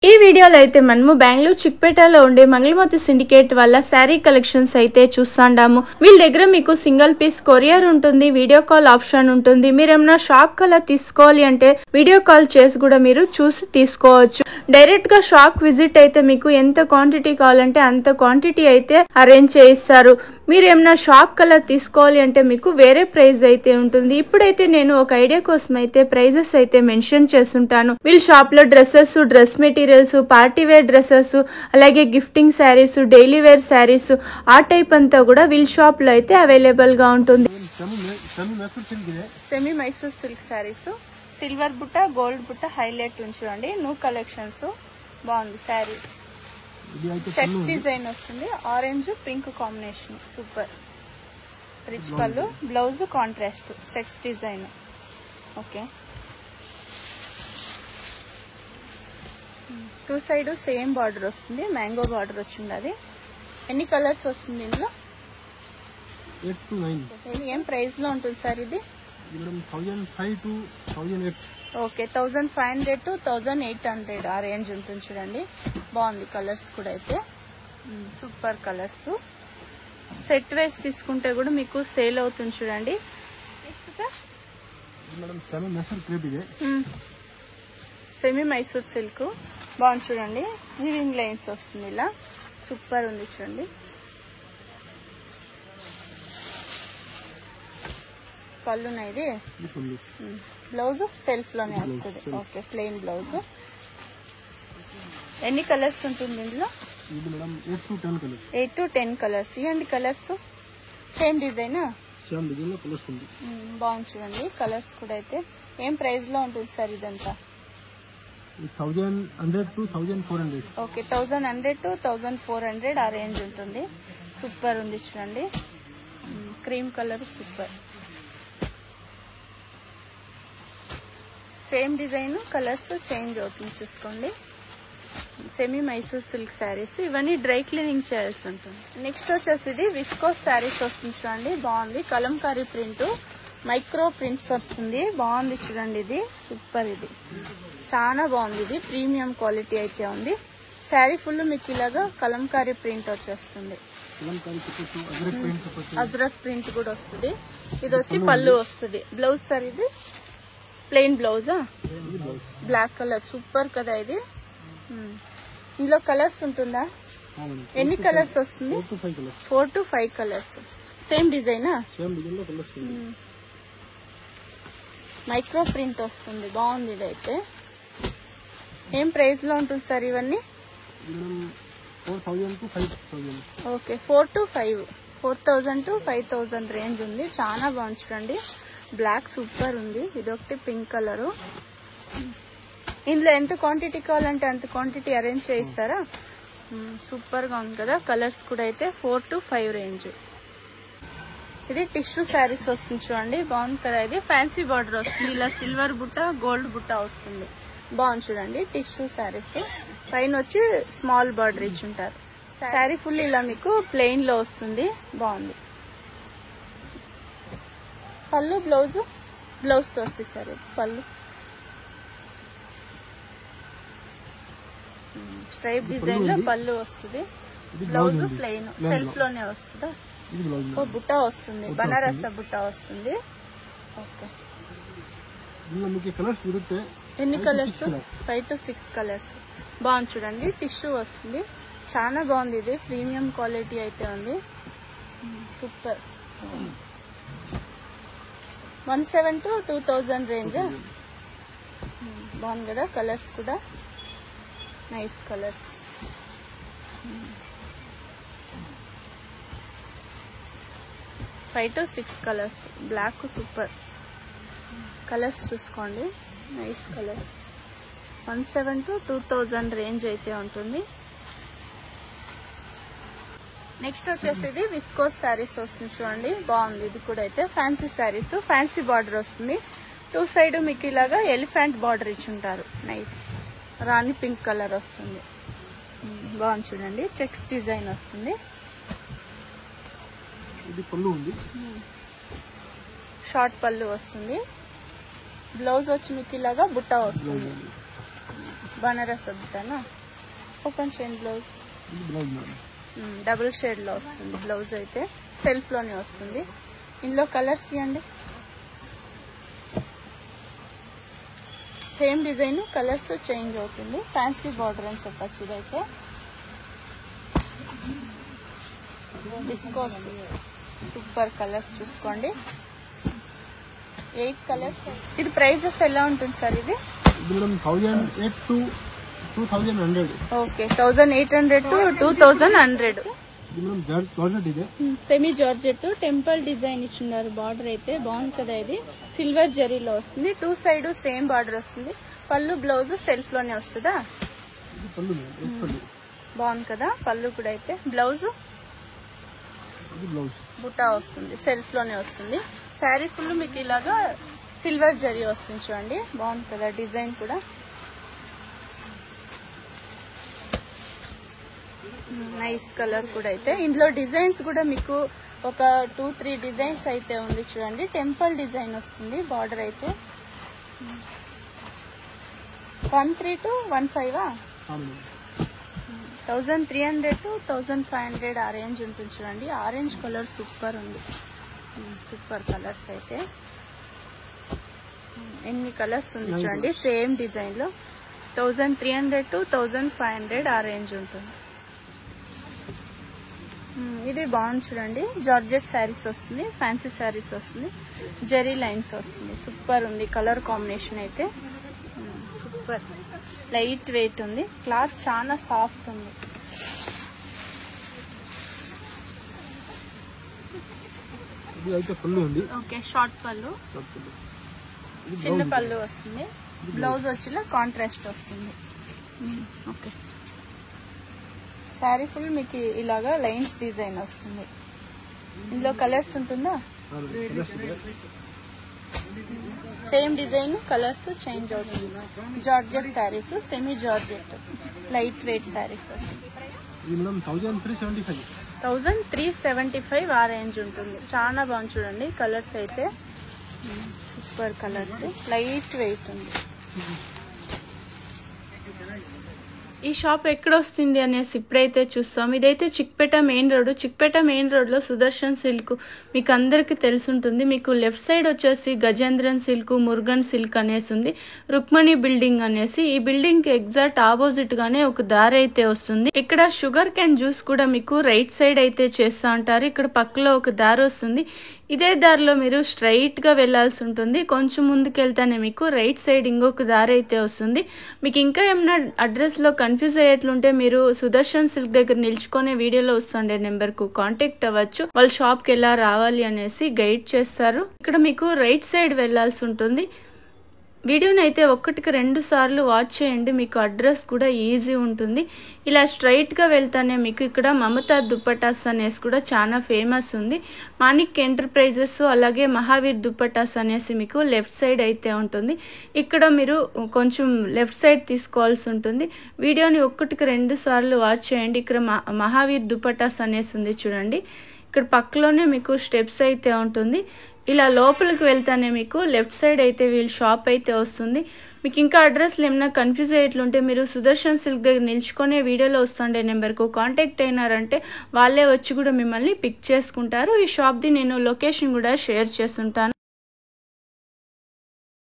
ఈ వీడియోలో అయితే మనము బెంగళూరు చిక్పేటలో ఉండే మంగళమతి సిండికేట్ వల్ల శారీ కలెక్షన్స్ అయితే చూస్తాండాము. వీళ్ళ దగ్గర మీకు సింగిల్ పీస్ కొరియర్ ఉంటుంది, వీడియో కాల్ ఆప్షన్ ఉంటుంది. మీరు ఏమైనా షాప్ కల్లా తీసుకోవాలి అంటే వీడియో కాల్ చేసి కూడా మీరు చూసి తీసుకోవచ్చు. డైరెక్ట్ గా షాప్ విజిట్ అయితే మీకు ఎంత క్వాంటిటీ కావాలంటే అంత క్వాంటిటీ అయితే అరేంజ్ చేయిస్తారు. మీరు ఏమైనా షాప్ కల్లా తీసుకోవాలి అంటే మీకు వేరే ప్రైస్ అయితే ఉంటుంది. ఇప్పుడైతే నేను ఒక ఐడియా కోసం అయితే ప్రైజెస్ అయితే మెన్షన్ చేస్తుంటాను. వీళ్ళ షాప్ లో dresses, dress materials, party wear dresses, అలాగే gifting saris, daily wear saris, ఆ టైప్ అంతా కూడా వీళ్ళ షాప్ లో అయితే అవైలబుల్ గా ఉంటుంది. Semi Mysore silk saris, silver బుట్ట, గోల్డ్ బుట్ట హైలైట్ ఉంచండి. న్యూ కలెక్షన్స్ బాగుంది శారీ. చెక్స్ డిజైన్ వస్తుంది, orange pink combination, super. Rich పళ్ళు, blouse contrast, checks design. Okay, two side same border వస్తుంది, మ్యాంగో బార్డర్ వచ్చింది. అది ఎన్ని కలర్స్ వస్తుంది ఇందులో? 8 to 9. ఏం ప్రైస్ లో ఉంటుంది సార్ ఇది? 1500 to 1800. ఓకే, 1500 to 1800 ఆ రేంజ్ ఉంటుంది. చూడండి బాగుంది, కలర్స్ కూడా అయితే సూపర్ కలర్స్. సెట్ వైస్ తీసుకుంటే కూడా మీకు సేల్ అవుతుంది. చూడండి సెమీ మైసూర్ సిల్క్ బాగుంది. చూడండి వీవింగ్ లైన్స్ వస్తుంది, ఇలా సూపర్ ఉంది. చూడండి పళ్ళునా ఇది, బ్లౌజ్ సెల్ఫ్ లోనే వస్తుంది. Okay, plain blouse. ఎన్ని కలర్స్ ఉంటుంది ఇందులో? 8 to 10 కలర్స్. ఇవ్వండి కలర్స్. సేమ్ డిజైన్ బాగుంది. చూడండి కలర్స్ కూడా అయితే. ఏం ప్రైస్ లో ఉంటుంది సార్ ఇదంతా? 1100 to 1400. ఓకే, 1100 to 1400 ఆ రేంజ్ ఉంటుంది. సూపర్ ఉంది. చూడండి cream colour, super. Same design, colours change అవుతుంది చూసుకోండి. సెమీ మైసూర్ సిల్క్ శారీస్, ఇవన్నీ డ్రై క్లీనింగ్ చేయాల్సి ఉంటుంది. నెక్స్ట్ వచ్చేసి ఇది విస్కోస్ శారీస్ వస్తుంది. చూడండి బాగుంది, కలంకారీ ప్రింట్, మైక్రో ప్రింట్స్ వస్తుంది. బాగుంది చూడండి, ఇది సూపర్. ఇది చాలా బాగుంది, ఇది ప్రీమియం క్వాలిటీ అయితే ఉంది. శారీ ఫుల్ మీకు ఇలాగా కలంకారీ ప్రింట్ వచ్చేస్తుంది, అజ్రక్ ప్రింట్ కూడా వస్తుంది. ఇది వచ్చి పళ్ళు వస్తుంది. బ్లౌజ్ సార్ ఇది ప్లెయిన్ బ్లౌజా, బ్లాక్ కలర్, సూపర్ కదా ఇది. ఇందులో కలర్స్ ఉంటుందా? ఎన్ని కలర్స్ వస్తుంది? 4 to 5 కలర్స్. సేమ్ డిజైనా? మైక్రో ప్రింట్ వస్తుంది, బాగుంది ఇదైతే. ఏం ప్రైస్ లో ఉంటుంది సార్ ఇవన్నీ? 4000 to 5000. Okay, 4 to 5, 4000 to 5000 range ఉంది. చాలా బాగుంది. చూడండి బ్లాక్ సూపర్ ఉంది. ఇది ఒకటి పింక్ కలరు. ఇందులో ఎంత క్వాంటిటీ కావాలంటే అంత క్వాంటిటీ అరేంజ్ చేయిస్తారా? సూపర్ గా ఉంది కదా. కలర్స్ కూడా అయితే 4 to 5 రేంజ్. ఇది టిష్యూ శారీస్ వస్తుంది. చూడండి బాగుంది కదా. ఇది ఫ్యాన్సీ బార్డర్ వస్తుంది, ఇలా సిల్వర్ బుట్ట, గోల్డ్ బుట్ట వస్తుంది. బాగుంది చూడండి టిష్యూ శారీస్. పైన వచ్చి స్మాల్ బార్డర్ ఇచ్చి ఉంటారు. శారీ ఫుల్ ఇలా మీకు ప్లెయిన్ లో వస్తుంది, బాగుంది. పళ్ళు, బ్లౌజ్ తో వస్తుంది సార్. పళ్ళు స్ట్రైప్ డిజైన్ లో పళ్ళు వస్తుంది. బ్లౌజ్ ప్లెయిన్ సెల్ఫ్ లోనే వస్తుందా? బుట్ట వస్తుంది, బనారస్ బుట్ట వస్తుంది. ఓకే, ఎన్ని కలర్స్? 5 to 6 colours. బాగుంది చూడండి, టిష్యూ వస్తుంది, చాలా బాగుంది. ఇది ప్రీమియం క్వాలిటీ అయితే ఉంది, సూపర్. 1700 to 2000 range. బాగుంది కదా. కలర్స్ కూడా nice colours. Five to 6 colours. Black super. Colours చూసుకోండి, నైస్ కలర్స్. 1700 to 2000 రేంజ్ అయితే ఉంటుంది. నెక్స్ట్ వచ్చేసి ఇది విస్కోస్ శారీస్ వస్తుంది. చూడండి బాగుంది. ఇది కూడా అయితే ఫ్యాన్సీ శారీస్, ఫ్యాన్సీ బార్డర్ వస్తుంది. టూ సైడ్ మీకు ఇలాగా ఎలిఫెంట్ బార్డర్ ఇచ్చి ఉంటారు. నైస్ రాణి పింక్ కలర్ వస్తుంది, బాగుంది చూడండి. చెక్స్ డిజైన్ వస్తుంది. షార్ట్ పళ్ళు వస్తుంది. బ్లౌజ్ వచ్చి మీకు ఇలాగా బుట్ట వస్తుంది. బనారస్ వద్దానా ఓపెన్ షేడ్ బ్లౌజ్ ఇది బ్లౌజ్ మేడం. డబుల్ షేడ్లో వస్తుంది బ్లౌజ్ అయితే సెల్ఫ్లోనే వస్తుంది. ఇందులో కలర్స్ ఇవ్వండి. సేమ్ డిజైన్ కలర్స్ చేంజ్ అవుతుంది. ఫ్యాన్సీ బార్డర్ అని చెప్పచ్చు. ఇదైతే డిస్కోస్ సూపర్ కలర్స్ చూసుకోండి. 8 కలర్స్. ఇది ప్రైజెస్ ఎలా ఉంటుంది సార్? ఇది మేడం 1008 to 2100. Okay 1800 to 2100. ఇది మేడం జార్జెట్ ಇದೆ. సెమీ జార్జెట్ టెంపుల్ డిజైన్ ఇచ్చినారు. బార్డర్ అయితే బాగుంది కదా. ఇది సిల్వర్ జరీలో వస్తుంది. 2 సైడ్ సేమ్ బార్డర్ వస్తుంది. పళ్ళు బ్లౌజ్ సెల్ఫ్ లోనే వస్తుందా? ఇది పళ్ళు మేడం. ఇది పళ్ళు బాగుంది కదా. పళ్ళు కూడా అయితే బ్లౌజ్ ఇది బ్లౌజ్ బుటా వస్తుంది. సెల్ఫ్ లోనే వస్తుంది. శారీ ఫుల్ మీకు ఇలాగా సిల్వర్ జరీ వస్తుంది చూడండి. బాగుంది కదా డిజైన్ కూడా. నైస్ కలర్ కూడా అయితే. ఇందులో డిజైన్స్ కూడా మీకు ఒక 2-3 డిజైన్స్ అయితే ఉంది చూడండి. టెంపుల్ డిజైన్ వస్తుంది. బార్డర్ అయితే 13 to 15 1300 to 1500 ఆ రేంజ్ ఉంటుంది చూడండి. ఆరెంజ్ కలర్ సూపర్ ఉంది. సూపర్ కలర్స్ అయితే ఎన్ని కలర్స్ ఉంది చూడండి. సేమ్ డిజైన్ లో 1300 to 1500 ఆ రేంజ్ ఉంటుంది. ఇది బాగుంది చూడండి. జార్జెట్ శారీస్ వస్తుంది. ఫ్యాన్సీ శారీస్ వస్తుంది. జెరీ లైన్స్ వస్తుంది. సూపర్ ఉంది కలర్ కాంబినేషన్ అయితే. సూపర్ లైట్ వెయిట్ ఉంది. క్లాత్ చాలా సాఫ్ట్ ఉంది. ఇది అయితే పళ్ళు ఉంది. ఓకే షార్ట్ పళ్ళు, చిన్న పళ్ళు వస్తుంది. బ్లౌజ్ వచ్చి కాంట్రాస్ట్ వస్తుంది. ఓకే శారీ ఫుల్ మీకు ఇలాగా లైన్స్ డిజైన్ వస్తుంది. ఇందులో కలర్స్ ఉంటుందా? సేమ్ డిజైన్ కలర్స్ చేంజ్ అవుతుంది. Georgette saris semi georgette light weight saris వస్తుంది. 1375 ఆ రేంజ్ ఉంటుంది. చాలా బాగుంది చూడండి. కలర్స్ అయితే సూపర్ కలర్స్. లైట్ వెయిట్ ఉంది. ఈ షాప్ ఎక్కడ వస్తుంది అనేసి ఇప్పుడైతే చూస్తాం. ఇదైతే Chickpet main road. Chickpet main road లో సుదర్శన్ సిల్క్ మీకు అందరికి తెలుసుంటుంది. మీకు లెఫ్ట్ సైడ్ వచ్చేసి గజేంద్రన్ సిల్క్, మురుగన్ సిల్క్ అనేసి ఉంది. రుక్మణి బిల్డింగ్ అనేసి. ఈ బిల్డింగ్ కి ఎగ్జాక్ట్ ఆపోజిట్ గానే ఒక దారి అయితే వస్తుంది. ఇక్కడ షుగర్ క్యాన్ జ్యూస్ కూడా మీకు రైట్ సైడ్ అయితే చేస్తా ఉంటారు. ఇక్కడ పక్కలో ఒక దారి వస్తుంది. ఇదే దారిలో మీరు స్ట్రైట్ గా వెళ్లాల్సి ఉంటుంది. కొంచెం ముందుకు వెళ్తానే మీకు రైట్ సైడ్ ఇంకొక దారి అయితే వస్తుంది. మీకు ఇంకా ఏమైనా అడ్రస్ లో కన్ఫ్యూజ్ అయ్యేట్లుంటే మీరు సుదర్శన్ సిల్క్ దగ్గర నిల్చుకునే వీడియోలో వస్తుండే నెంబర్ కు కాంటాక్ట్ అవ్వచ్చు. వాళ్ళ షాప్ కి ఎలా రావాలి అనేసి గైడ్ చేస్తారు. ఇక్కడ మీకు రైట్ సైడ్ వెళ్లాల్సి ఉంటుంది. వీడియోని అయితే 1-2 సార్లు వాచ్ చేయండి. మీకు అడ్రస్ కూడా ఈజీ ఉంటుంది. ఇలా స్ట్రైట్గా వెళ్తానే మీకు ఇక్కడ మమతా దుప్పటాస్ అనేసి కూడా చాలా ఫేమస్ ఉంది. మాణిక్ ఎంటర్ప్రైజెస్ అలాగే మహావీర్ దుప్పటాస్ అనేసి మీకు లెఫ్ట్ సైడ్ అయితే ఉంటుంది. ఇక్కడ మీరు కొంచెం లెఫ్ట్ సైడ్ తీసుకోవాల్సి ఉంటుంది. వీడియోని 1-2 సార్లు వాచ్ చేయండి. ఇక్కడ మహావీర్ దుప్పటాస్ అనేసి ఉంది చూడండి. ఇక్కడ పక్కలోనే మీకు స్టెప్స్ అయితే ఉంటుంది. ఇలా లోపలికి వెళ్తానే మీకు లెఫ్ట్ సైడ్ అయితే వీళ్ళ షాప్ అయితే వస్తుంది. మీకు ఇంకా అడ్రస్లు ఏమైనా కన్ఫ్యూజ్ అయ్యేట్లుంటే మీరు సుదర్శన్ సిల్క్ దగ్గర నిల్చుకునే వీడియోలో వస్తుండే నెంబర్కు కాంటాక్ట్ అయినారంటే వాళ్ళే వచ్చి కూడా మిమ్మల్ని పిక్ చేసుకుంటారు. ఈ షాప్ది నేను లొకేషన్ కూడా షేర్ చేస్తుంటాను.